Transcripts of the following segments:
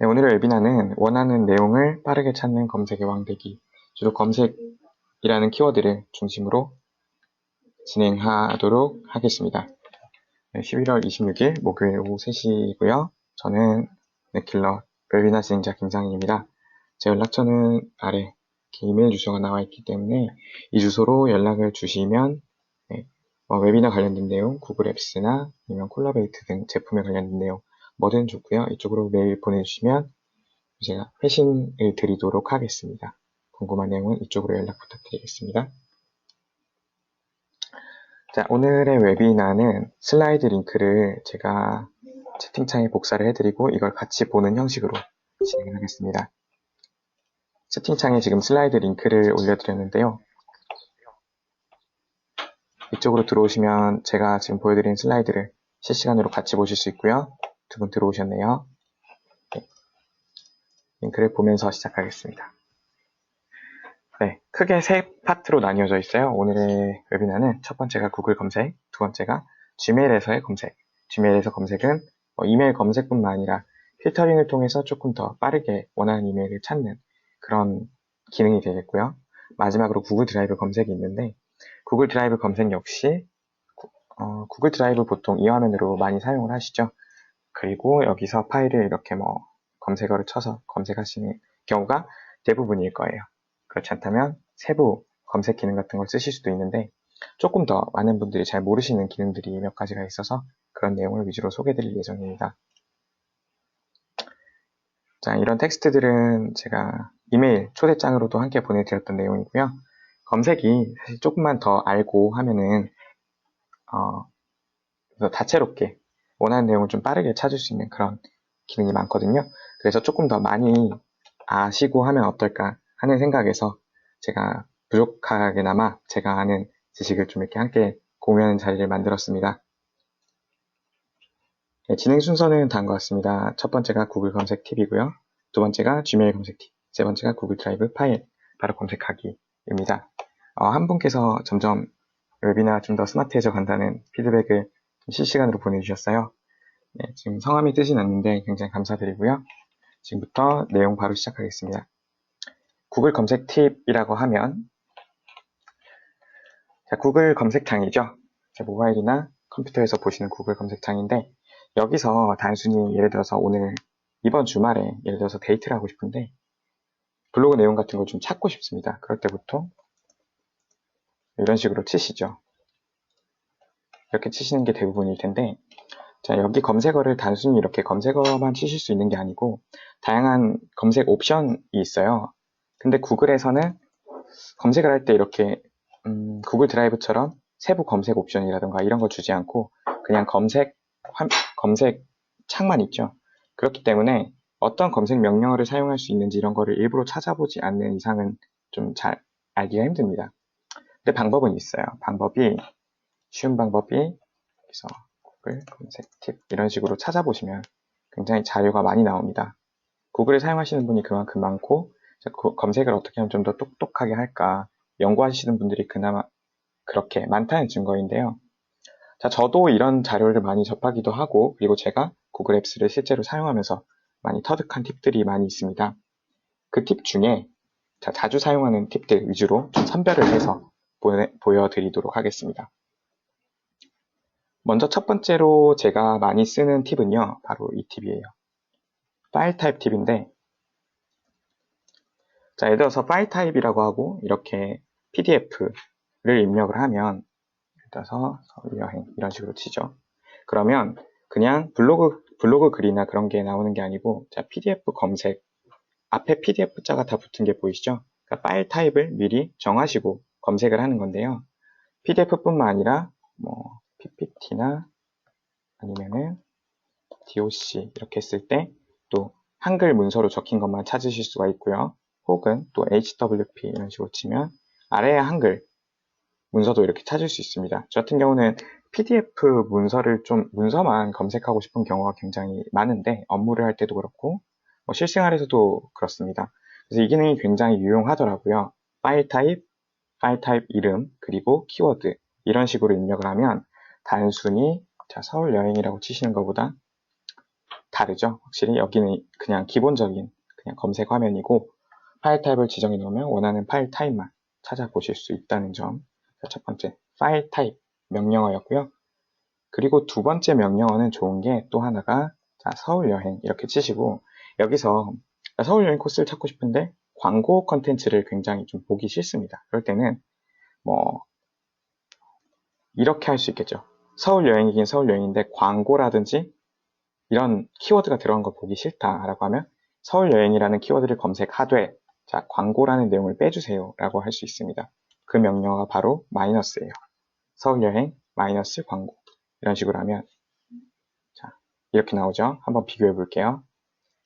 네, 오늘의 웨비나는 원하는 내용을 빠르게 찾는 검색의 왕되기, 주로 검색이라는 키워드를 중심으로 진행하도록 하겠습니다. 네, 11월 26일 목요일 오후 3시고요. 저는 네킬러 웨비나 진행자 김상희입니다. 제 연락처는 아래 이메일 주소가 나와 있기 때문에 이 주소로 연락을 주시면 웨비나 관련된 내용, 구글 앱스나 아니면 콜라베이트 등 제품에 관련된 내용 뭐든 좋고요. 이쪽으로 메일 보내주시면 제가 회신을 드리도록 하겠습니다. 궁금한 내용은 이쪽으로 연락 부탁드리겠습니다. 자, 오늘의 웨비나는 슬라이드 링크를 제가 채팅창에 복사를 해드리고 이걸 같이 보는 형식으로 진행하겠습니다. 채팅창에 지금 슬라이드 링크를 올려드렸는데요. 이쪽으로 들어오시면 제가 지금 보여드린 슬라이드를 실시간으로 같이 보실 수 있고요. 두 분 들어오셨네요. 네. 링크를 보면서 시작하겠습니다. 네, 크게 세 파트로 나뉘어져 있어요. 오늘의 웨비나는 첫 번째가 구글 검색, 두 번째가 지메일에서의 검색. 지메일에서 검색은 이메일 검색뿐만 아니라 필터링을 통해서 조금 더 빠르게 원하는 이메일을 찾는 그런 기능이 되겠고요. 마지막으로 구글 드라이브 검색이 있는데 구글 드라이브 검색 역시 구글 드라이브 보통 이 화면으로 많이 사용을 하시죠. 그리고 여기서 파일을 이렇게 검색어를 쳐서 검색하시는 경우가 대부분일 거예요. 그렇지 않다면 세부 검색 기능 같은 걸 쓰실 수도 있는데 조금 더 많은 분들이 잘 모르시는 기능들이 몇 가지가 있어서 그런 내용을 위주로 소개해 드릴 예정입니다. 자, 이런 텍스트들은 제가 이메일 초대장으로도 함께 보내드렸던 내용이고요. 검색이 사실 조금만 더 알고 하면은 다채롭게 원하는 내용을 좀 빠르게 찾을 수 있는 그런 기능이 많거든요. 그래서 조금 더 많이 아시고 하면 어떨까 하는 생각에서 제가 부족하게나마 제가 아는 지식을 좀 이렇게 함께 공유하는 자리를 만들었습니다. 네, 진행 순서는 다음과 같습니다. 첫 번째가 구글 검색 팁이고요. 두 번째가 지메일 검색 팁, 세 번째가 구글 드라이브 파일 바로 검색하기입니다. 한 분께서 점점 웨비나 좀 더 스마트해져 간다는 피드백을 실시간으로 보내주셨어요. 네, 지금 성함이 뜨진 않는데 굉장히 감사드리고요. 지금부터 내용 바로 시작하겠습니다. 구글 검색 팁이라고 하면 자, 구글 검색창이죠. 자, 모바일이나 컴퓨터에서 보시는 구글 검색창인데 여기서 단순히 예를 들어서 오늘 이번 주말에 예를 들어서 데이트를 하고 싶은데 블로그 내용 같은 걸 좀 찾고 싶습니다. 그럴 때 보통 이런 식으로 치시죠. 이렇게 치시는 게 대부분일 텐데 자, 여기 검색어를 단순히 이렇게 검색어만 치실 수 있는 게 아니고 다양한 검색 옵션이 있어요. 근데 구글에서는 검색을 할 때 이렇게 구글 드라이브처럼 세부 검색 옵션이라던가 이런 거 주지 않고 그냥 검색 창만 있죠. 그렇기 때문에 어떤 검색 명령어를 사용할 수 있는지 이런 거를 일부러 찾아보지 않는 이상은 좀 잘 알기가 힘듭니다. 근데 방법은 있어요. 쉬운 방법이 여기서 구글 검색 팁 이런 식으로 찾아보시면 굉장히 자료가 많이 나옵니다. 구글을 사용하시는 분이 그만큼 많고 검색을 어떻게 하면 좀 더 똑똑하게 할까 연구하시는 분들이 그나마 그렇게 많다는 증거인데요. 자, 저도 이런 자료를 많이 접하기도 하고 그리고 제가 구글 앱스를 실제로 사용하면서 많이 터득한 팁들이 많이 있습니다. 그 팁 중에 자주 사용하는 팁들 위주로 좀 선별을 해서 보여드리도록 하겠습니다. 먼저 첫 번째로 제가 많이 쓰는 팁은요. 바로 이 팁이에요. 파일 타입 팁인데 자, 예를 들어서 파일 타입이라고 하고 이렇게 PDF를 입력을 하면 예를 들어서 서울여행 이런 식으로 치죠. 그러면 그냥 블로그 글이나 그런 게 나오는 게 아니고 자, PDF 검색 앞에 PDF 자가 다 붙은 게 보이시죠? 그러니까 파일 타입을 미리 정하시고 검색을 하는 건데요. PDF뿐만 아니라 PPT나 아니면은 DOC 이렇게 했을 때 또 한글 문서로 적힌 것만 찾으실 수가 있고요. 혹은 또 HWP 이런 식으로 치면 아래에 한글 문서도 이렇게 찾을 수 있습니다. 저 같은 경우는 PDF 문서만 검색하고 싶은 경우가 굉장히 많은데 업무를 할 때도 그렇고 실생활에서도 그렇습니다. 그래서 이 기능이 굉장히 유용하더라고요. 파일 타입 이름, 그리고 키워드 이런 식으로 입력을 하면 단순히 서울 여행이라고 치시는 것보다 다르죠. 확실히 여기는 그냥 기본적인 그냥 검색 화면이고 파일 타입을 지정해 놓으면 원하는 파일 타입만 찾아보실 수 있다는 점. 첫 번째 파일 타입 명령어였고요. 그리고 두 번째 명령어는 좋은 게 또 하나가 자, 서울 여행 이렇게 치시고 여기서 서울 여행 코스를 찾고 싶은데 광고 컨텐츠를 굉장히 좀 보기 싫습니다. 그럴 때는 뭐 이렇게 할 수 있겠죠. 서울 여행이긴 서울 여행인데 광고라든지 이런 키워드가 들어간 걸 보기 싫다라고 하면 서울 여행이라는 키워드를 검색하되 자, 광고라는 내용을 빼주세요 라고 할 수 있습니다. 그 명령어가 바로 마이너스예요. 서울 여행 마이너스 광고 이런 식으로 하면 자, 이렇게 나오죠. 한번 비교해 볼게요.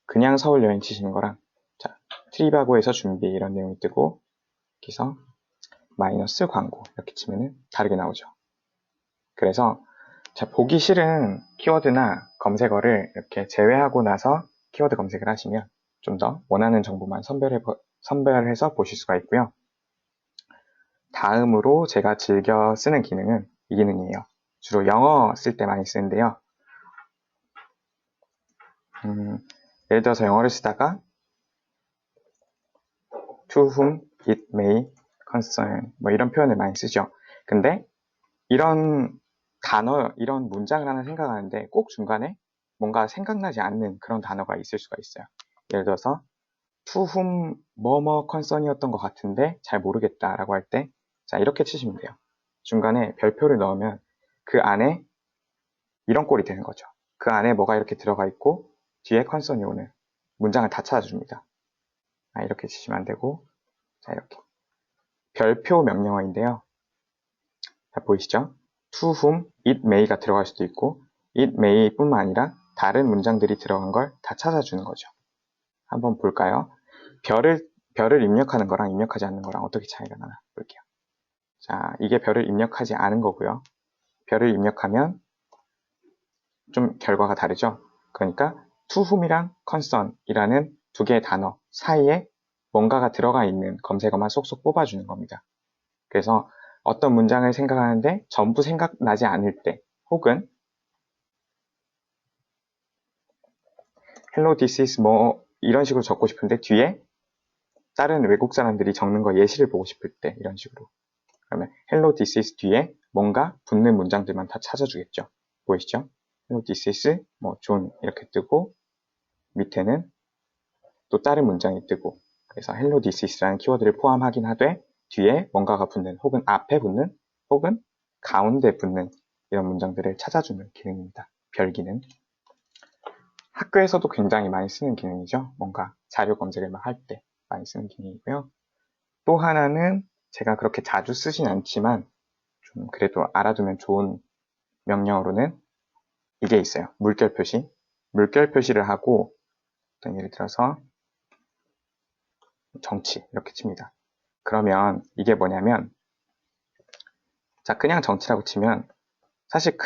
그냥 서울 여행 치시는 거랑 자, 트립하고에서 준비 이런 내용이 뜨고 여기서 마이너스 광고 이렇게 치면은 다르게 나오죠. 그래서 자, 보기 싫은 키워드나 검색어를 이렇게 제외하고 나서 키워드 검색을 하시면 좀 더 원하는 정보만 선별해서 보실 수가 있고요. 다음으로 제가 즐겨 쓰는 기능은 이 기능이에요. 주로 영어 쓸 때 많이 쓰는데요. 예를 들어서 영어를 쓰다가 to whom it may concern 뭐 이런 표현을 많이 쓰죠. 근데 이런 단어, 이런 문장을 하나 생각하는데 꼭 중간에 뭔가 생각나지 않는 그런 단어가 있을 수가 있어요. 예를 들어서 to whom 뭐뭐 concern이었던 것 같은데 잘 모르겠다라고 할 때 자, 이렇게 치시면 돼요. 중간에 별표를 넣으면 그 안에 이런 꼴이 되는 거죠. 그 안에 뭐가 이렇게 들어가 있고 뒤에 concern이 오는 문장을 다 찾아줍니다. 이렇게 치시면 안 되고 자, 이렇게 별표 명령어인데요. 자, 보이시죠? to whom it may가 들어갈 수도 있고 it may 뿐만 아니라 다른 문장들이 들어간 걸 다 찾아주는 거죠. 한번 볼까요? 별을 입력하는 거랑 입력하지 않는 거랑 어떻게 차이가 나나 볼게요. 자, 이게 별을 입력하지 않은 거고요. 별을 입력하면 좀 결과가 다르죠. 그러니까 to whom이랑 concern이라는 두 개의 단어 사이에 뭔가가 들어가 있는 검색어만 쏙쏙 뽑아주는 겁니다. 그래서 어떤 문장을 생각하는데 전부 생각나지 않을 때 혹은 hello this is 뭐 이런 식으로 적고 싶은데 뒤에 다른 외국 사람들이 적는 거 예시를 보고 싶을 때 이런 식으로 그러면 hello this is 뒤에 뭔가 붙는 문장들만 다 찾아주겠죠. 보이시죠? hello this is 뭐 존 이렇게 뜨고 밑에는 또 다른 문장이 뜨고 그래서 hello this is라는 키워드를 포함하긴 하되 뒤에 뭔가가 붙는 혹은 앞에 붙는 혹은 가운데 붙는 이런 문장들을 찾아주는 기능입니다. 별 기능. 학교에서도 굉장히 많이 쓰는 기능이죠. 뭔가 자료 검색을 막 할 때 많이 쓰는 기능이고요. 또 하나는 제가 그렇게 자주 쓰진 않지만 좀 그래도 알아두면 좋은 명령어로는 이게 있어요. 물결 표시. 물결 표시를 하고 어떤 예를 들어서 정치 이렇게 칩니다. 그러면 이게 뭐냐면 자 그냥 정치라고 치면 사실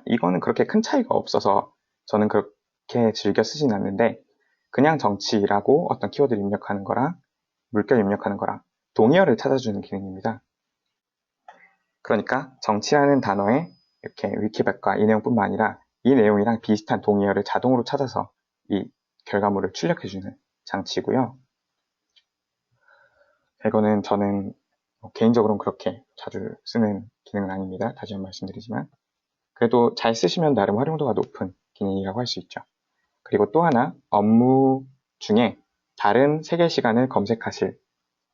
이거는 그렇게 큰 차이가 없어서 저는 그렇게 즐겨 쓰진 않는데 그냥 정치라고 어떤 키워드를 입력하는 거랑 물결 입력하는 거랑 동의어를 찾아주는 기능입니다. 그러니까 정치라는 단어에 이렇게 위키백과 이 내용뿐만 아니라 이 내용이랑 비슷한 동의어를 자동으로 찾아서 이 결과물을 출력해주는 장치고요. 이거는 저는 개인적으로는 그렇게 자주 쓰는 기능은 아닙니다. 다시 한번 말씀드리지만 그래도 잘 쓰시면 나름 활용도가 높은 기능이라고 할 수 있죠. 그리고 또 하나 업무 중에 다른 세계 시간을 검색하실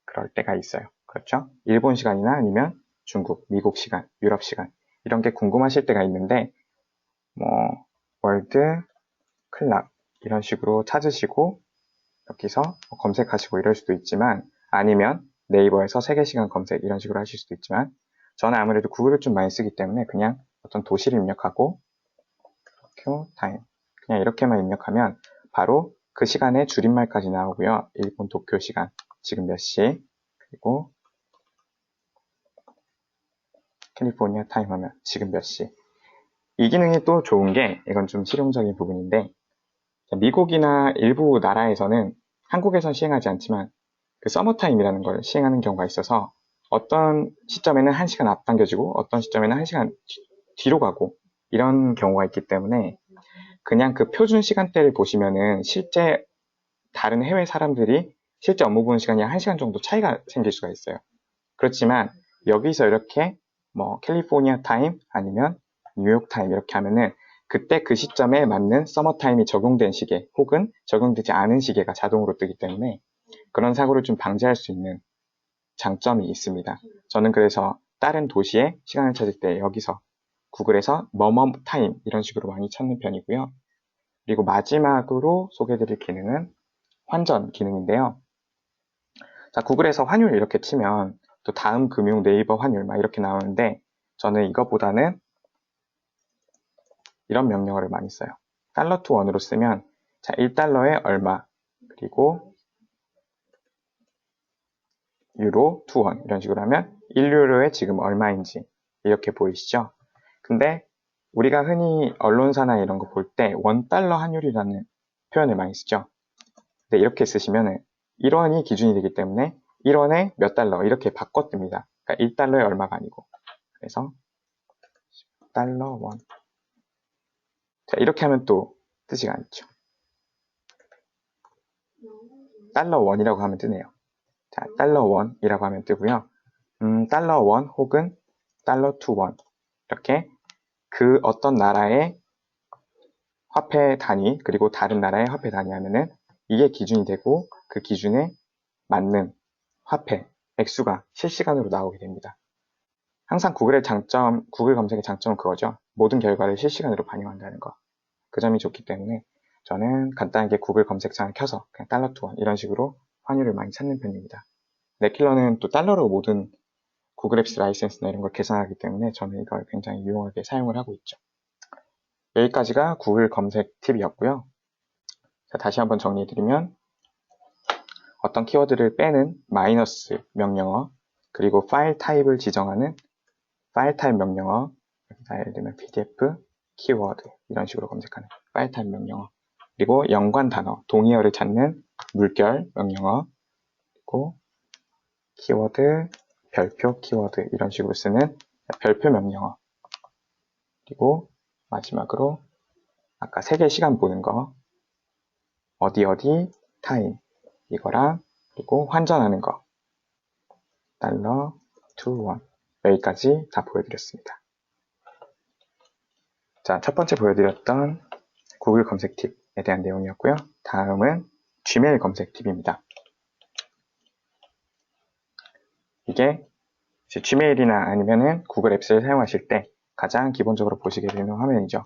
그럴 때가 있어요. 그렇죠? 일본 시간이나 아니면 중국, 미국 시간, 유럽 시간 이런 게 궁금하실 때가 있는데 뭐 월드 클락 이런 식으로 찾으시고 여기서 검색하시고 이럴 수도 있지만 아니면 네이버에서 세계시간 검색 이런 식으로 하실 수도 있지만 저는 아무래도 구글을 좀 많이 쓰기 때문에 그냥 어떤 도시를 입력하고 도쿄 타임 그냥 이렇게만 입력하면 바로 그 시간에 줄임말까지 나오고요. 일본 도쿄 시간 지금 몇 시 그리고 캘리포니아 타임 하면 지금 몇 시. 이 기능이 또 좋은 게 이건 좀 실용적인 부분인데 미국이나 일부 나라에서는 한국에선 시행하지 않지만 그 서머타임이라는 걸 시행하는 경우가 있어서 어떤 시점에는 1시간 앞당겨지고 어떤 시점에는 1시간 뒤로 가고 이런 경우가 있기 때문에 그냥 그 표준 시간대를 보시면은 실제 다른 해외 사람들이 실제 업무 보는 시간이 1시간 정도 차이가 생길 수가 있어요. 그렇지만 여기서 이렇게 뭐 캘리포니아 타임 아니면 뉴욕 타임 이렇게 하면은 그때 그 시점에 맞는 서머 타임이 적용된 시계 혹은 적용되지 않은 시계가 자동으로 뜨기 때문에 그런 사고를 좀 방지할 수 있는 장점이 있습니다. 저는 그래서 다른 도시의 시간을 찾을 때 여기서 구글에서 뭐뭐 타임 이런 식으로 많이 찾는 편이고요. 그리고 마지막으로 소개해드릴 기능은 환전 기능인데요. 자, 구글에서 환율 이렇게 치면 또 다음 금융 네이버 환율 막 이렇게 나오는데 저는 이것보다는 이런 명령어를 많이 써요. 달러 투 원으로 쓰면 자, 1달러에 얼마 그리고 유로 투 원 이런 식으로 하면 1유로에 지금 얼마인지 이렇게 보이시죠? 근데 우리가 흔히 언론사나 이런 거 볼 때 원달러 환율이라는 표현을 많이 쓰죠. 근데 이렇게 쓰시면 1원이 기준이 되기 때문에 1원에 몇 달러 이렇게 바꿔뜹니다. 그러니까 1달러에 얼마가 아니고 그래서 달러 원. 자, 이렇게 하면 또 뜨지가 않죠. 달러 원이라고 하면 뜨네요. 자, 달러 원이라고 하면 뜨고요. 달러 원 혹은 달러 투 원 이렇게 그 어떤 나라의 화폐 단위 그리고 다른 나라의 화폐 단위 하면은 이게 기준이 되고 그 기준에 맞는 화폐 액수가 실시간으로 나오게 됩니다. 항상 구글 검색의 장점은 그거죠. 모든 결과를 실시간으로 반영한다는 거. 그 점이 좋기 때문에 저는 간단하게 구글 검색창을 켜서 그냥 달러 투 원 이런 식으로 환율을 많이 찾는 편입니다. 넷킬러는 또 달러로 모든 구글 앱스 라이센스나 이런 걸 계산하기 때문에 저는 이걸 굉장히 유용하게 사용을 하고 있죠. 여기까지가 구글 검색 팁이었고요. 자, 다시 한번 정리해드리면 어떤 키워드를 빼는 마이너스 명령어 그리고 파일 타입을 지정하는 파일 타입 명령어 여기다 예를 들면 pdf 키워드 이런 식으로 검색하는 파일 타입 명령어 그리고 연관 단어 동의어를 찾는 물결 명령어 그리고 키워드 별표 키워드 이런 식으로 쓰는 별표 명령어 그리고 마지막으로 아까 세계 시간 보는 거 어디 타임 이거랑 그리고 환전하는 거 달러 투 원 여기까지 다 보여드렸습니다. 자, 첫 번째 보여드렸던 구글 검색 팁에 대한 내용이었고요. 다음은 지메일 검색 팁입니다. 이게 지메일이나 아니면은 구글 앱스를 사용하실 때 가장 기본적으로 보시게 되는 화면이죠.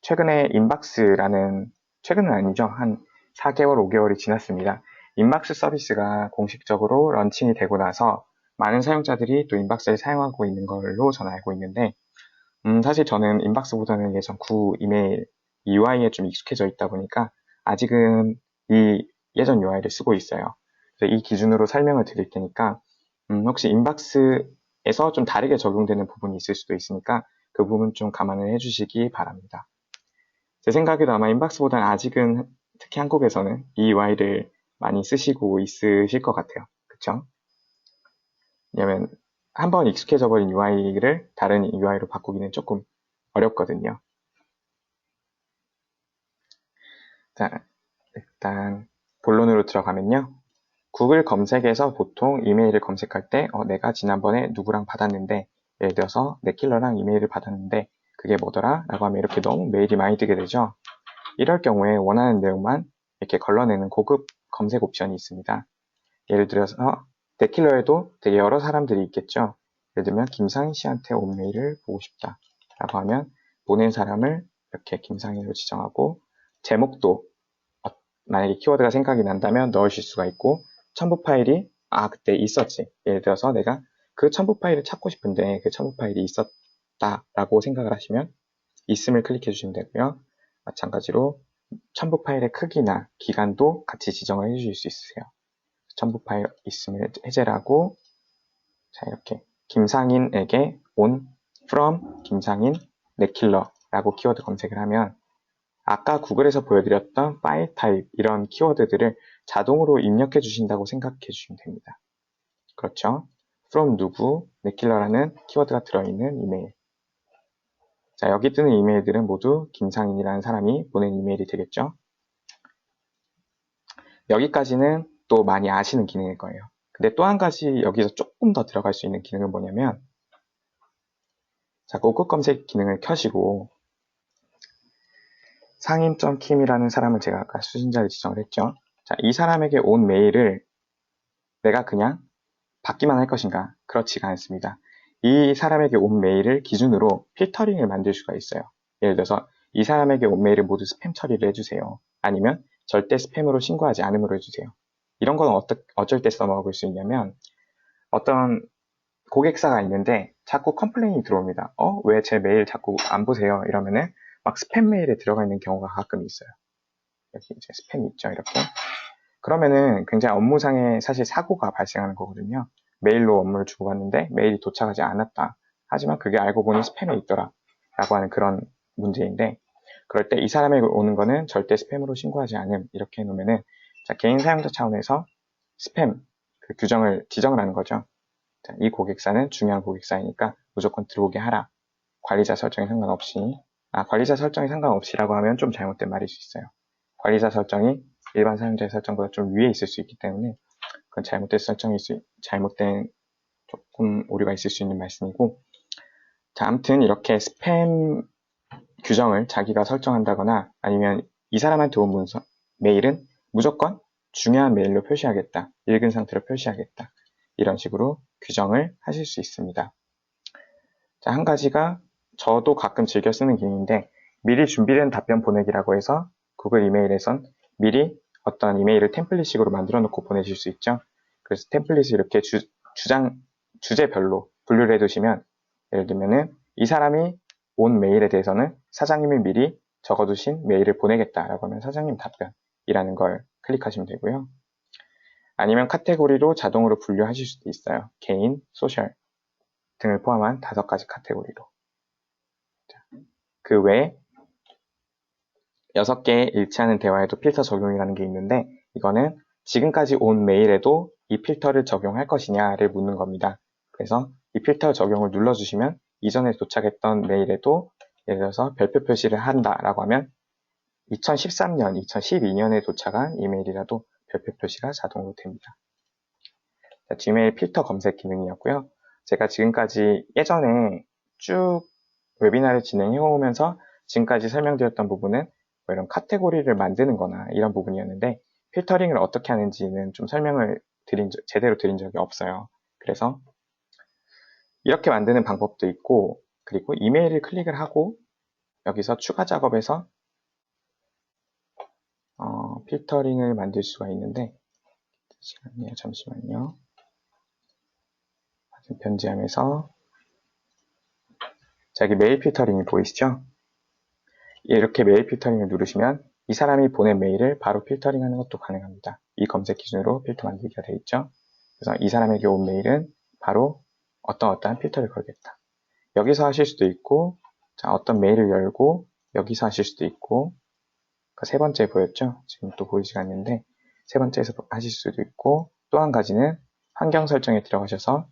최근에 인박스라는 최근은 아니죠. 한 4개월, 5개월이 지났습니다. 인박스 서비스가 공식적으로 런칭이 되고 나서 많은 사용자들이 또 인박스를 사용하고 있는 걸로 저는 알고 있는데 사실 저는 인박스보다는 예전 구 이메일 UI에 좀 익숙해져 있다 보니까 아직은 이 예전 UI를 쓰고 있어요. 그래서 이 기준으로 설명을 드릴 테니까 혹시 인박스에서 좀 다르게 적용되는 부분이 있을 수도 있으니까 그 부분 좀 감안을 해주시기 바랍니다. 제 생각에도 아마 인박스보다는 아직은 특히 한국에서는 이 UI를 많이 쓰시고 있으실 것 같아요. 그쵸? 왜냐면 한번 익숙해져 버린 UI를 다른 UI로 바꾸기는 조금 어렵거든요. 자, 일단 본론으로 들어가면요. 구글 검색에서 보통 이메일을 검색할 때 내가 지난번에 누구랑 받았는데 예를 들어서 넷킬러랑 이메일을 받았는데 그게 뭐더라? 라고 하면 이렇게 너무 메일이 많이 뜨게 되죠. 이럴 경우에 원하는 내용만 이렇게 걸러내는 고급 검색 옵션이 있습니다. 예를 들어서 넷킬러에도 되게 여러 사람들이 있겠죠. 예를 들면 김상희 씨한테 온 메일을 보고 싶다 라고 하면 보낸 사람을 이렇게 김상희로 지정하고 제목도 만약에 키워드가 생각이 난다면 넣으실 수가 있고 첨부 파일이 그때 있었지. 예를 들어서 내가 그 첨부 파일을 찾고 싶은데 그 첨부 파일이 있었다 라고 생각을 하시면 있음을 클릭해 주시면 되고요. 마찬가지로 첨부 파일의 크기나 기간도 같이 지정을 해 주실 수 있으세요. 첨부 파일 있음을 해제를 하고 자 이렇게 김상인에게 온 from 김상인 넷킬러 라고 키워드 검색을 하면 아까 구글에서 보여드렸던 파일 타입 이런 키워드들을 자동으로 입력해 주신다고 생각해 주시면 됩니다. 그렇죠? from 누구, 넷킬러라는 키워드가 들어있는 이메일. 자, 여기 뜨는 이메일들은 모두 김상인이라는 사람이 보낸 이메일이 되겠죠. 여기까지는 또 많이 아시는 기능일 거예요. 근데 또 한 가지 여기서 조금 더 들어갈 수 있는 기능은 뭐냐면, 자, 고급 검색 기능을 켜시고 상인.kim이라는 사람을 제가 아까 수신자를 지정을 했죠. 자, 이 사람에게 온 메일을 내가 그냥 받기만 할 것인가? 그렇지가 않습니다. 이 사람에게 온 메일을 기준으로 필터링을 만들 수가 있어요. 예를 들어서 이 사람에게 온 메일을 모두 스팸 처리를 해주세요. 아니면 절대 스팸으로 신고하지 않음으로 해주세요. 이런 건 어쩔 때 써먹을 수 있냐면, 어떤 고객사가 있는데 자꾸 컴플레인이 들어옵니다. 왜 제 메일 자꾸 안 보세요? 이러면은 막 스팸 메일에 들어가 있는 경우가 가끔 있어요. 여기 이제 스팸이 있죠, 이렇게. 그러면은 굉장히 업무상에 사실 사고가 발생하는 거거든요. 메일로 업무를 주고받는데 메일이 도착하지 않았다. 하지만 그게 알고 보니 스팸에 있더라. 라고 하는 그런 문제인데, 그럴 때 이 사람에게 오는 거는 절대 스팸으로 신고하지 않음. 이렇게 해놓으면은, 자, 개인 사용자 차원에서 스팸 그 규정을 지정을 하는 거죠. 자, 이 고객사는 중요한 고객사이니까 무조건 들어오게 하라. 관리자 설정에 상관없이. 관리자 설정에 상관없이라고 하면 좀 잘못된 말일 수 있어요. 관리자 설정이 일반 사용자의 설정보다 좀 위에 있을 수 있기 때문에 그건 잘못된 조금 오류가 있을 수 있는 말씀이고, 자, 아무튼 이렇게 스팸 규정을 자기가 설정한다거나 아니면 이 사람한테 온 메일은 무조건 중요한 메일로 표시하겠다. 읽은 상태로 표시하겠다. 이런 식으로 규정을 하실 수 있습니다. 자, 한 가지가 저도 가끔 즐겨 쓰는 기능인데, 미리 준비된 답변 보내기라고 해서 구글 이메일에선 미리 어떤 이메일을 템플릿식으로 만들어 놓고 보내실 수 있죠. 그래서 템플릿을 이렇게 주제별로 분류를 해두시면, 예를 들면은 이 사람이 온 메일에 대해서는 사장님이 미리 적어두신 메일을 보내겠다라고 하면 사장님 답변이라는 걸 클릭하시면 되고요. 아니면 카테고리로 자동으로 분류하실 수도 있어요. 개인, 소셜 등을 포함한 5가지 카테고리로. 그 외에 6개의 일치하는 대화에도 필터 적용이라는 게 있는데, 이거는 지금까지 온 메일에도 이 필터를 적용할 것이냐를 묻는 겁니다. 그래서 이 필터 적용을 눌러주시면 이전에 도착했던 메일에도 예를 들어서 별표 표시를 한다라고 하면 2013년, 2012년에 도착한 이메일이라도 별표 표시가 자동으로 됩니다. 자, 지메일 필터 검색 기능이었고요. 제가 지금까지 예전에 쭉 웨비나를 진행해 오면서 지금까지 설명드렸던 부분은 뭐 이런 카테고리를 만드는 거나 이런 부분이었는데, 필터링을 어떻게 하는지는 좀 설명을 제대로 드린 적이 없어요. 그래서 이렇게 만드는 방법도 있고, 그리고 이메일을 클릭을 하고 여기서 추가 작업에서 필터링을 만들 수가 있는데, 잠시만요. 변지하면서, 자, 여기 메일 필터링이 보이시죠? 이렇게 메일 필터링을 누르시면 이 사람이 보낸 메일을 바로 필터링하는 것도 가능합니다. 이 검색 기준으로 필터 만들기가 되어 있죠. 그래서 이 사람에게 온 메일은 바로 어떠한 필터를 걸겠다. 여기서 하실 수도 있고, 자, 어떤 메일을 열고 여기서 하실 수도 있고, 세 번째 보였죠? 지금 또 보이지가 않는데 세 번째에서 하실 수도 있고, 또 한 가지는 환경 설정에 들어가셔서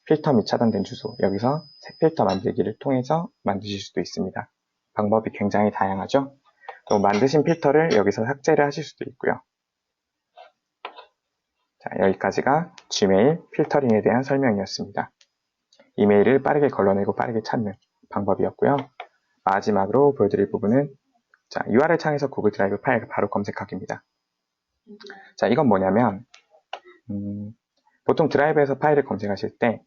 필터 및 차단된 주소, 여기서 새 필터 만들기를 통해서 만드실 수도 있습니다. 방법이 굉장히 다양하죠? 또 만드신 필터를 여기서 삭제를 하실 수도 있고요. 자, 여기까지가 지메일 필터링에 대한 설명이었습니다. 이메일을 빠르게 걸러내고 빠르게 찾는 방법이었고요. 마지막으로 보여드릴 부분은, 자, URL 창에서 구글 드라이브 파일 바로 검색하기입니다. 자, 이건 뭐냐면, 보통 드라이브에서 파일을 검색하실 때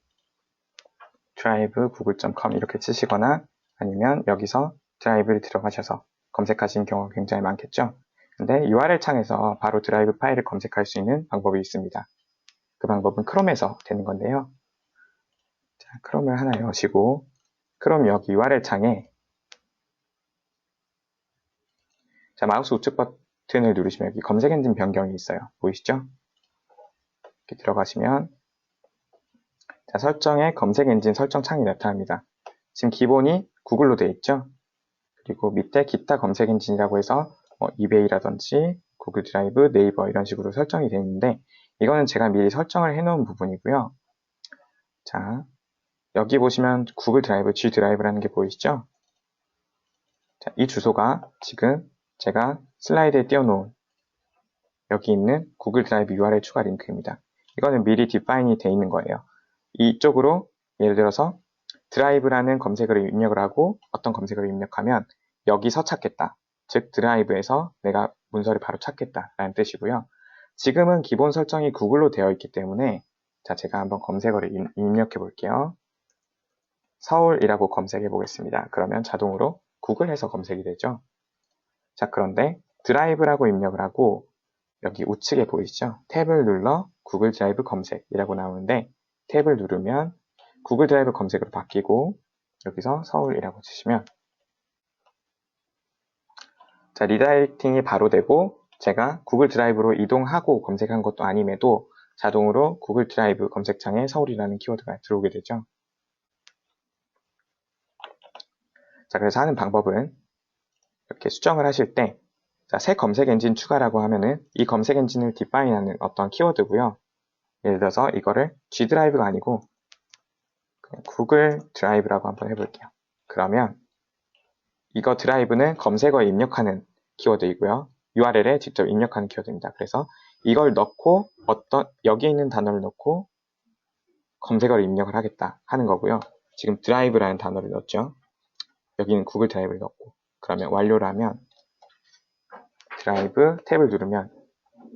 drive google.com 이렇게 치시거나 아니면 여기서 드라이브를 들어가셔서 검색하시는 경우가 굉장히 많겠죠. 근데 URL 창에서 바로 드라이브 파일을 검색할 수 있는 방법이 있습니다. 그 방법은 크롬에서 되는 건데요. 자, 크롬을 하나 여시고, 크롬 여기 URL 창에, 자, 마우스 우측 버튼을 누르시면 여기 검색 엔진 변경이 있어요. 보이시죠? 이렇게 들어가시면, 자, 설정에 검색 엔진 설정 창이 나타납니다. 지금 기본이 구글로 되어 있죠? 그리고 밑에 기타 검색 엔진이라고 해서 이베이라든지 구글 드라이브, 네이버 이런 식으로 설정이 되어 있는데, 이거는 제가 미리 설정을 해놓은 부분이고요. 자, 여기 보시면 구글 드라이브, G 드라이브라는 게 보이시죠? 자, 이 주소가 지금 제가 슬라이드에 띄워놓은 여기 있는 구글 드라이브 URL 추가 링크입니다. 이거는 미리 디파인이 되어 있는 거예요. 이쪽으로 예를 들어서 드라이브라는 검색어를 입력을 하고 어떤 검색어를 입력하면 여기서 찾겠다. 즉 드라이브에서 내가 문서를 바로 찾겠다라는 뜻이고요. 지금은 기본 설정이 구글로 되어 있기 때문에 자, 제가 한번 검색어를 입력해 볼게요. 서울이라고 검색해 보겠습니다. 그러면 자동으로 구글에서 검색이 되죠. 자, 그런데 드라이브라고 입력을 하고 여기 우측에 보이시죠? 탭을 눌러 구글 드라이브 검색이라고 나오는데 탭을 누르면 구글 드라이브 검색으로 바뀌고 여기서 서울이라고 치시면 자, 리다이렉팅이 바로 되고 제가 구글 드라이브로 이동하고 검색한 것도 아님에도 자동으로 구글 드라이브 검색창에 서울이라는 키워드가 들어오게 되죠. 자, 그래서 하는 방법은 이렇게 수정을 하실 때 자, 새 검색 엔진 추가라고 하면은 이 검색 엔진을 디파인하는 어떤 키워드고요. 예를 들어서 이거를 G 드라이브가 아니고 그냥 구글 드라이브라고 한번 해볼게요. 그러면 이거 드라이브는 검색어에 입력하는 키워드이고요. URL에 직접 입력하는 키워드입니다. 그래서 이걸 넣고 여기 있는 단어를 넣고 검색어를 입력을 하겠다 하는 거고요. 지금 드라이브라는 단어를 넣었죠. 여기는 구글 드라이브를 넣고 그러면 완료를 하면 드라이브 탭을 누르면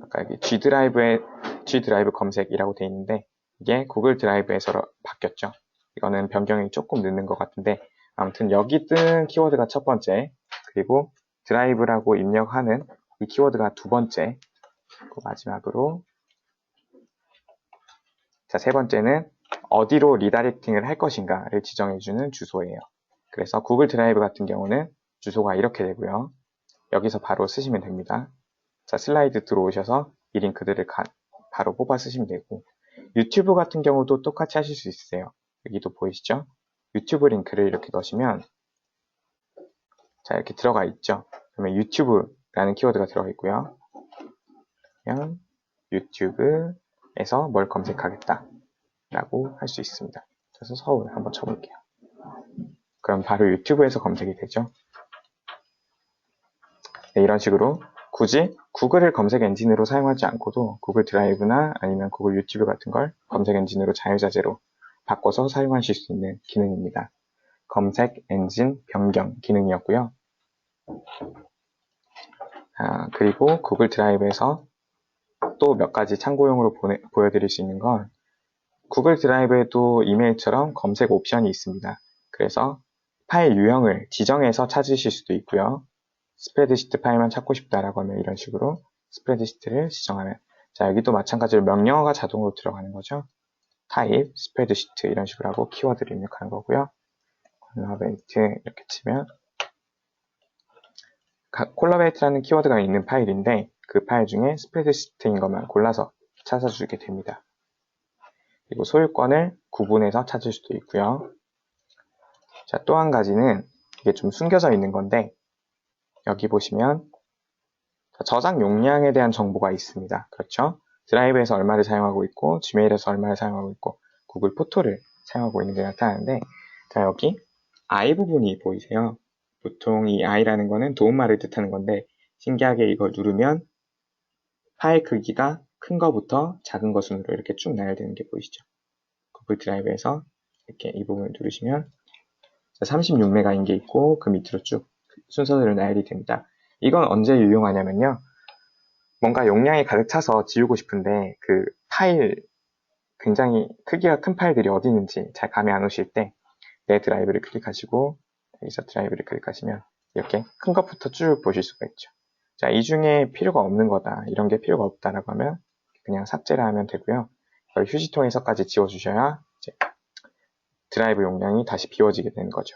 아까 여기 G 드라이브 검색이라고 되어 있는데 이게 구글 드라이브에서 바뀌었죠. 이거는 변경이 조금 늦는 것 같은데 아무튼 여기 뜬 키워드가 첫 번째, 그리고 드라이브라고 입력하는 이 키워드가 두 번째, 그리고 마지막으로 자, 세 번째는 어디로 리다이렉팅을 할 것인가를 지정해주는 주소예요. 그래서 구글 드라이브 같은 경우는 주소가 이렇게 되고요. 여기서 바로 쓰시면 됩니다. 자, 슬라이드 들어오셔서 이 링크들을 바로 뽑아 쓰시면 되고 유튜브 같은 경우도 똑같이 하실 수 있으세요. 여기도 보이시죠? 유튜브 링크를 이렇게 넣으시면 자, 이렇게 들어가 있죠. 그러면 유튜브라는 키워드가 들어가 있고요. 그러면 유튜브에서 뭘 검색하겠다 라고 할 수 있습니다. 그래서 서울 한번 쳐볼게요. 그럼 바로 유튜브에서 검색이 되죠. 네, 이런 식으로 굳이 구글을 검색 엔진으로 사용하지 않고도 구글 드라이브나 아니면 구글 유튜브 같은 걸 검색 엔진으로 자유자재로 바꿔서 사용하실 수 있는 기능입니다. 검색 엔진 변경 기능이었고요. 그리고 구글 드라이브에서 또 몇 가지 참고용으로 보여드릴 수 있는 건 구글 드라이브에도 이메일처럼 검색 옵션이 있습니다. 그래서 파일 유형을 지정해서 찾으실 수도 있고요. 스프레드시트 파일만 찾고 싶다라고 하면 이런 식으로 스프레드시트를 지정하면 자, 여기도 마찬가지로 명령어가 자동으로 들어가는 거죠. 타입, 스프레드시트 이런 식으로 하고 키워드를 입력하는 거고요. 콜라베이트 이렇게 치면 콜라베이트라는 키워드가 있는 파일인데 그 파일 중에 스프레드시트인 것만 골라서 찾아주게 됩니다. 그리고 소유권을 구분해서 찾을 수도 있고요. 자, 또 한 가지는 이게 좀 숨겨져 있는 건데 여기 보시면 저장 용량에 대한 정보가 있습니다. 그렇죠? 드라이브에서 얼마를 사용하고 있고 지메일에서 얼마를 사용하고 있고 구글 포토를 사용하고 있는 게 나타나는데 자, 여기 I 부분이 보이세요? 보통 이 I라는 거는 도움말을 뜻하는 건데 신기하게 이걸 누르면 파일 크기가 큰 거부터 작은 거 순으로 이렇게 쭉 나열되는 게 보이시죠? 구글 드라이브에서 이렇게 이 부분을 누르시면 36메가인 게 있고 그 밑으로 쭉 순서대로 나열이 됩니다. 이건 언제 유용하냐면요. 뭔가 용량이 가득 차서 지우고 싶은데 그 파일 굉장히 크기가 큰 파일들이 어디 있는지 잘 감이 안 오실 때 내 드라이브를 클릭하시고 여기서 드라이브를 클릭하시면 이렇게 큰 것부터 쭉 보실 수가 있죠. 자, 이 중에 필요가 없는 거다, 이런 게 필요가 없다라고 하면 그냥 삭제를 하면 되고요. 이걸 휴지통에서까지 지워주셔야 이제 드라이브 용량이 다시 비워지게 되는 거죠.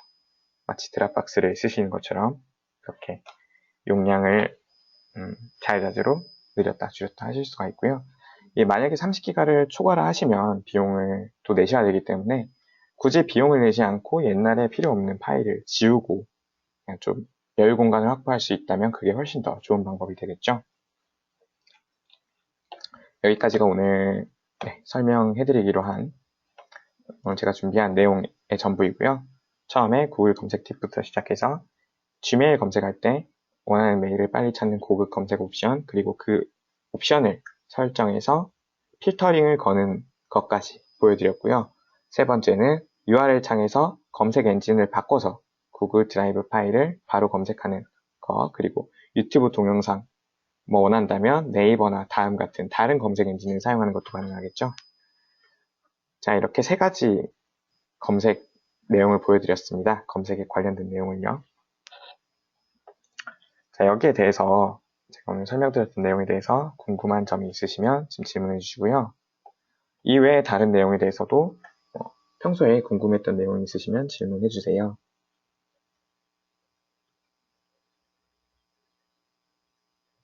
마치 드랍박스를 쓰시는 것처럼 이렇게 용량을 자유자재로 늘렸다 줄였다 하실 수가 있고요. 만약에 30기가를 초과를 하시면 비용을 또 내셔야 되기 때문에 굳이 비용을 내지 않고 옛날에 필요 없는 파일을 지우고 그냥 좀 여유 공간을 확보할 수 있다면 그게 훨씬 더 좋은 방법이 되겠죠. 여기까지가 오늘 설명해드리기로 한 오늘 제가 준비한 내용의 전부이고요. 처음에 구글 검색 팁부터 시작해서 Gmail 검색할 때 원하는 메일을 빨리 찾는 고급 검색 옵션, 그리고 그 옵션을 설정해서 필터링을 거는 것까지 보여드렸고요. 세 번째는 URL 창에서 검색 엔진을 바꿔서 구글 드라이브 파일을 바로 검색하는 거, 그리고 유튜브 동영상 뭐 원한다면 네이버나 다음 같은 다른 검색 엔진을 사용하는 것도 가능하겠죠. 자, 이렇게 세 가지 검색 내용을 보여드렸습니다. 검색에 관련된 내용을요. 자, 여기에 대해서 제가 오늘 설명드렸던 내용에 대해서 궁금한 점이 있으시면 지금 질문해 주시고요. 이외에 다른 내용에 대해서도 평소에 궁금했던 내용이 있으시면 질문해 주세요.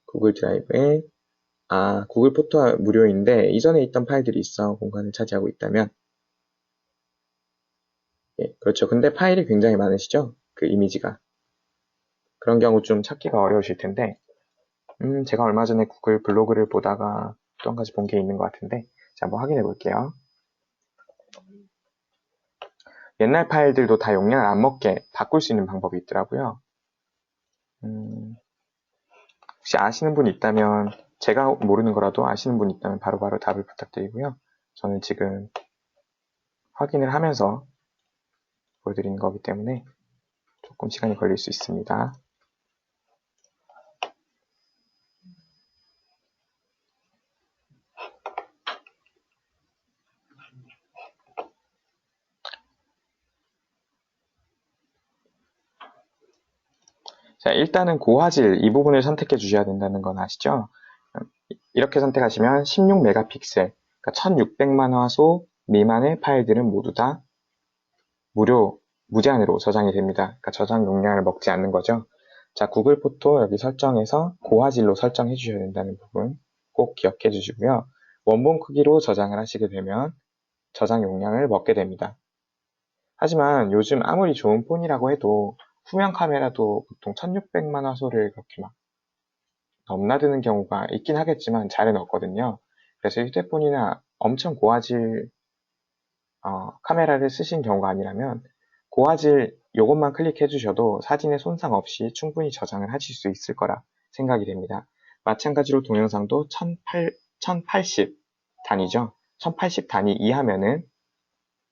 구글 드라이브에 구글 포토 무료인데 이전에 있던 파일들이 있어 공간을 차지하고 있다면 예, 그렇죠. 근데 파일이 굉장히 많으시죠? 그 이미지가. 그런 경우 좀 찾기가 어려우실 텐데 제가 얼마 전에 구글 블로그를 보다가 또 한 가지 본 게 있는 것 같은데 자, 한번 확인해 볼게요. 옛날 파일들도 다 용량을 안 먹게 바꿀 수 있는 방법이 있더라고요. 혹시 아시는 분이 있다면 제가 모르는 거라도 아시는 분이 있다면 바로바로 답을 부탁드리고요. 저는 지금 확인을 하면서 보여드리는 거기 때문에 조금 시간이 걸릴 수 있습니다. 자, 일단은 고화질 이 부분을 선택해 주셔야 된다는 건 아시죠? 이렇게 선택하시면 16메가픽셀, 그러니까 1600만 화소 미만의 파일들은 모두 다 무제한으로 저장이 됩니다. 그러니까 저장 용량을 먹지 않는 거죠. 자, 구글 포토 여기 설정에서 고화질로 설정해 주셔야 된다는 부분 꼭 기억해 주시고요. 원본 크기로 저장을 하시게 되면 저장 용량을 먹게 됩니다. 하지만 요즘 아무리 좋은 폰이라고 해도 후면 카메라도 보통 1600만 화소를 그렇게 막 넘나드는 경우가 있긴 하겠지만 잘은 없거든요. 그래서 휴대폰이나 엄청 고화질 카메라를 쓰신 경우가 아니라면 고화질 요것만 클릭해 주셔도 사진에 손상 없이 충분히 저장을 하실 수 있을 거라 생각이 됩니다. 마찬가지로 동영상도 1080 단위죠. 1080 단위 이하면은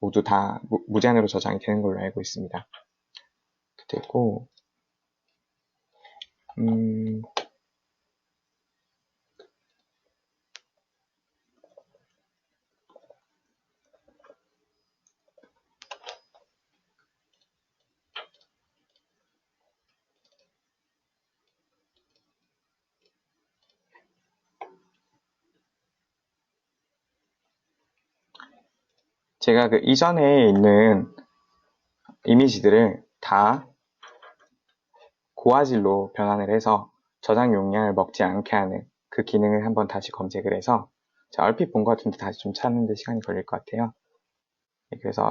모두 다 무제한으로 저장이 되는 걸로 알고 있습니다. 되고 제가 그 이전에 있는 이미지들을 다 고화질로 변환을 해서 저장 용량을 먹지 않게 하는 그 기능을 한번 다시 검색을 해서 얼핏 본 것 같은데 다시 좀 찾는데 시간이 걸릴 것 같아요. 그래서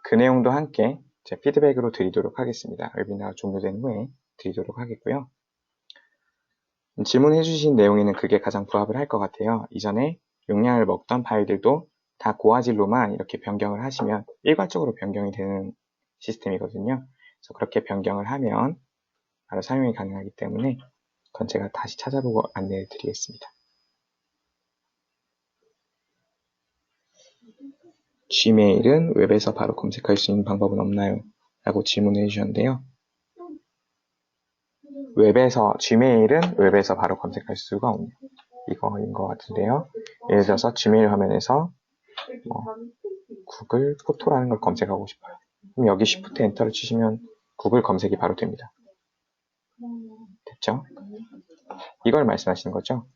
그 내용도 함께 제 피드백으로 드리도록 하겠습니다. 웨비나가 종료된 후에 드리도록 하겠고요. 질문해 주신 내용에는 그게 가장 부합을 할 것 같아요. 이전에 용량을 먹던 파일들도 다 고화질로만 이렇게 변경을 하시면 일괄적으로 변경이 되는 시스템이거든요. 그래서 그렇게 변경을 하면 바로 사용이 가능하기 때문에 그건 제가 다시 찾아보고 안내해 드리겠습니다. Gmail은 웹에서 바로 검색할 수 있는 방법은 없나요? 라고 질문을 해주셨는데요. Gmail은 웹에서 바로 검색할 수가 없네요. 이거인 것 같은데요. 예를 들어서 Gmail 화면에서 구글 포토라는 걸 검색하고 싶어요. 그럼 여기 Shift 엔터를 치시면 구글 검색이 바로 됩니다. 됐죠? 이걸 말씀하시는 거죠?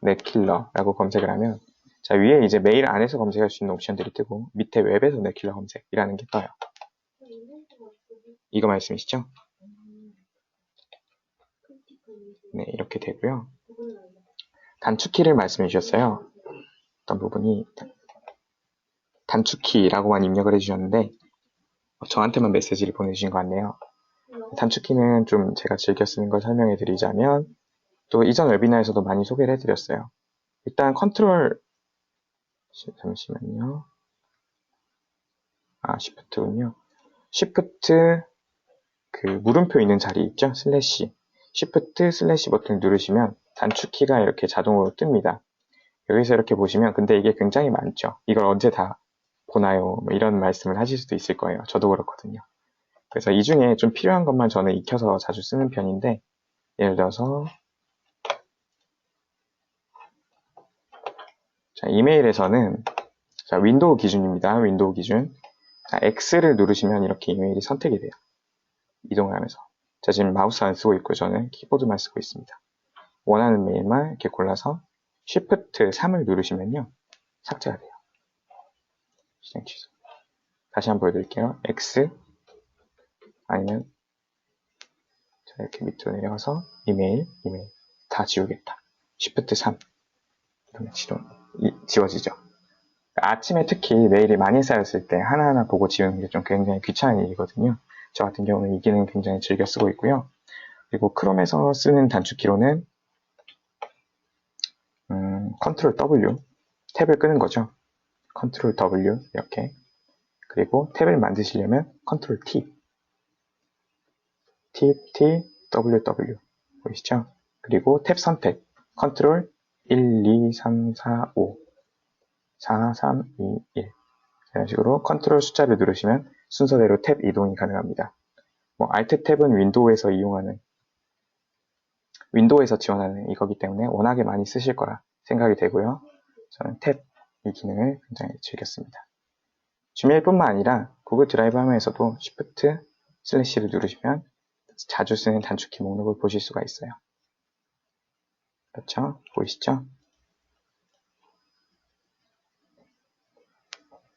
넷킬러라고 검색을 하면 자, 위에 이제 메일 안에서 검색할 수 있는 옵션들이 뜨고 밑에 웹에서 넷킬러 검색이라는 게 떠요. 이거 말씀이시죠? 네, 이렇게 되고요. 단축키를 말씀해 주셨어요. 어떤 부분이 단축키라고만 입력을 해주셨는데 저한테만 메시지를 보내주신 것 같네요. 단축키는 좀 제가 즐겨 쓰는 걸 설명해 드리자면 또 이전 웨비나에서도 많이 소개를 해드렸어요. 일단 컨트롤 잠시만요. 시프트군요. 시프트 그 물음표 있는 자리 있죠? 슬래시. Shift 슬래시 버튼을 누르시면 단축키가 이렇게 자동으로 뜹니다. 여기서 이렇게 보시면 근데 이게 굉장히 많죠. 이걸 언제 다 보나요? 뭐 이런 말씀을 하실 수도 있을 거예요. 저도 그렇거든요. 그래서 이 중에 좀 필요한 것만 저는 익혀서 자주 쓰는 편인데 예를 들어서 자, 이메일에서는 자, 윈도우 기준입니다. 윈도우 기준. 자, X를 누르시면 이렇게 이메일이 선택이 돼요. 이동을 하면서. 자, 지금 마우스 안 쓰고 있고 저는 키보드만 쓰고 있습니다. 원하는 메일만 이렇게 골라서 Shift 3을 누르시면요. 삭제가 돼요. 실행 취소. 다시 한번 보여드릴게요. X 아니면 자, 이렇게 밑으로 내려가서 이메일 다 지우겠다. Shift 3 이러면 지워지죠. 아침에 특히 메일이 많이 쌓였을 때 하나하나 보고 지우는 게 좀 굉장히 귀찮은 일이거든요. 저 같은 경우는 이 기능 굉장히 즐겨 쓰고 있고요. 그리고 크롬에서 쓰는 단축키로는 Ctrl W 탭을 끄는 거죠. Ctrl W 이렇게 그리고 탭을 만드시려면 Ctrl T W 보이시죠? 그리고 탭 선택 Ctrl 1, 2, 3, 4, 5 4, 3, 2, 1 이런 식으로 컨트롤 숫자를 누르시면 순서대로 탭 이동이 가능합니다. 뭐 Alt 탭은 윈도우에서 지원하는 이거기 때문에 워낙에 많이 쓰실 거라 생각이 되고요. 저는 탭 이 기능을 굉장히 즐겼습니다. 지메일뿐만 아니라 구글 드라이브 화면에서도 Shift 슬래시를 누르시면 자주 쓰는 단축키 목록을 보실 수가 있어요. 그렇죠? 보이시죠?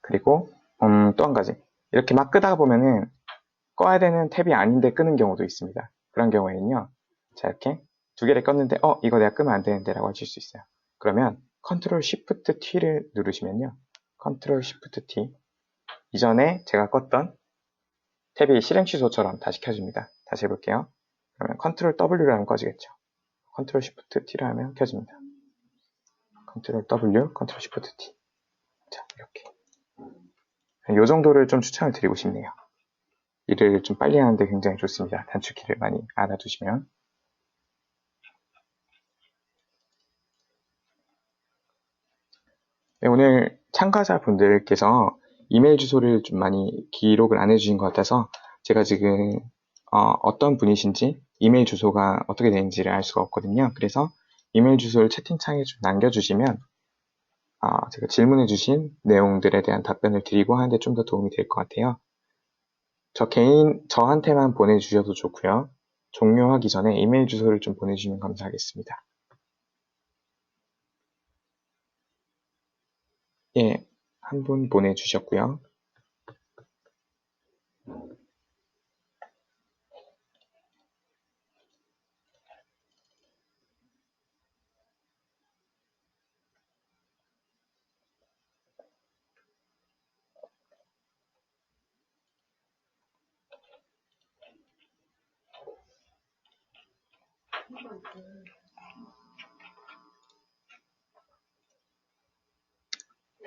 그리고 또 한 가지 이렇게 막 끄다가 보면은 꺼야 되는 탭이 아닌데 끄는 경우도 있습니다. 그런 경우에는요. 자 이렇게 두 개를 껐는데 이거 내가 끄면 안 되는데 라고 하실 수 있어요. 그러면 Ctrl Shift T를 누르시면요. Ctrl Shift T 이전에 제가 껐던 탭이 실행 취소처럼 다시 켜집니다. 다시 해볼게요. 그러면 Ctrl W를 하면 꺼지겠죠. Ctrl Shift T를 하면 켜집니다. Ctrl W, Ctrl Shift T. 자, 이렇게. 이 정도를 좀 추천을 드리고 싶네요. 일을 좀 빨리 하는데 굉장히 좋습니다. 단축키를 많이 알아두시면. 네, 오늘 참가자분들께서 이메일 주소를 좀 많이 기록을 안 해주신 것 같아서 제가 지금 어떤 분이신지 이메일 주소가 어떻게 되는지를 알 수가 없거든요. 그래서 이메일 주소를 채팅창에 좀 남겨주시면 제가 질문해주신 내용들에 대한 답변을 드리고 하는데 좀 더 도움이 될 것 같아요. 저한테만 보내주셔도 좋고요. 종료하기 전에 이메일 주소를 좀 보내주시면 감사하겠습니다. 예, 한 분 보내주셨고요.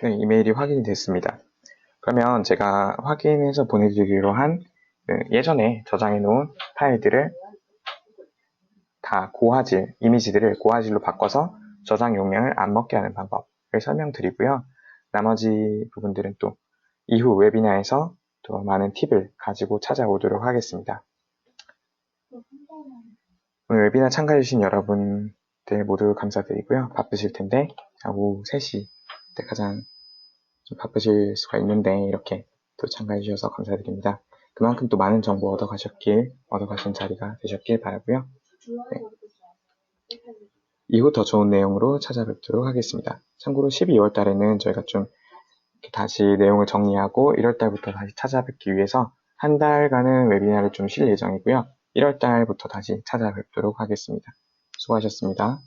네, 이메일이 확인이 됐습니다. 그러면 제가 확인해서 보내드리기로 한 예전에 저장해 놓은 파일들을 다 고화질, 이미지들을 고화질로 바꿔서 저장 용량을 안 먹게 하는 방법을 설명드리고요. 나머지 부분들은 또 이후 웨비나에서 또 많은 팁을 가지고 찾아오도록 하겠습니다. 오늘 웨비나 참가해주신 여러분들 모두 감사드리고요. 바쁘실 텐데 오후 3시 때 가장 좀 바쁘실 수가 있는데 이렇게 또 참가해주셔서 감사드립니다. 그만큼 또 많은 정보 얻어가신 자리가 되셨길 바라고요. 네. 이후 더 좋은 내용으로 찾아뵙도록 하겠습니다. 참고로 12월 달에는 저희가 좀 다시 내용을 정리하고 1월 달부터 다시 찾아뵙기 위해서 한 달간은 웨비나를 좀 쉴 예정이고요. 1월 달부터 다시 찾아뵙도록 하겠습니다. 수고하셨습니다.